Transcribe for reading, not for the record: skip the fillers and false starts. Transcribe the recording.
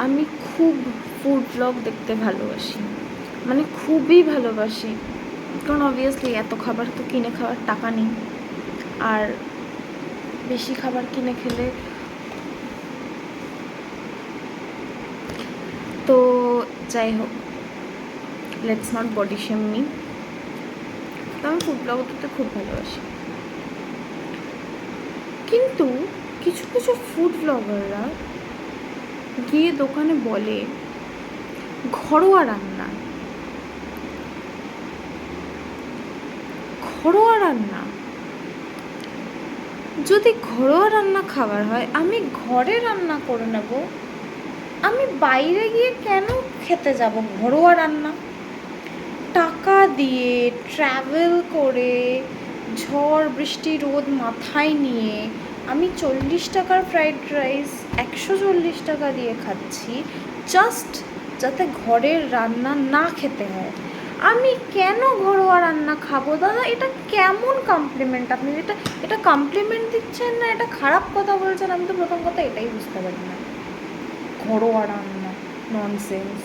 আমি খুব food blog দেখতে ভালোবাসি, মানে খুবই ভালোবাসি। কারণ অবভিয়াসলি এত খাবার তো কিনে খাওয়ার টাকা নেই, আর বেশি খাবার কিনে খেলে তো যাই হোক, let's not body shame me. তো আমি ফুড ব্লগ দেখতে খুব ভালোবাসি, কিন্তু কিছু কিছু ফুড ব্লগাররা গিয়ে দোকানে বলে ঘরোয়া রান্না, ঘরোয়া রান্না। যদি ঘরোয়া রান্না খাবার হয় আমি ঘরে রান্না করে নেব, আমি বাইরে গিয়ে কেন খেতে যাব ঘরোয়া রান্না? টাকা দিয়ে ট্রাভেল করে ঝড় বৃষ্টি রোদ মাথায় নিয়ে আমি 40 টাকার ফ্রাইড রাইস 140 টাকা দিয়ে খাচ্ছি, জাস্ট যাতে ঘরের রান্না না খেতে হয়। আমি কেন ঘরোয়া রান্না খাবো দাদা? এটা কেমন কমপ্লিমেন্ট? আপনি এটা কমপ্লিমেন্ট দিচ্ছেন না এটা খারাপ কথা বলছেন? আমি তো প্রথম কথা এটাই বুঝতে পারি না। ঘরোয়া রান্না, ননসেন্স।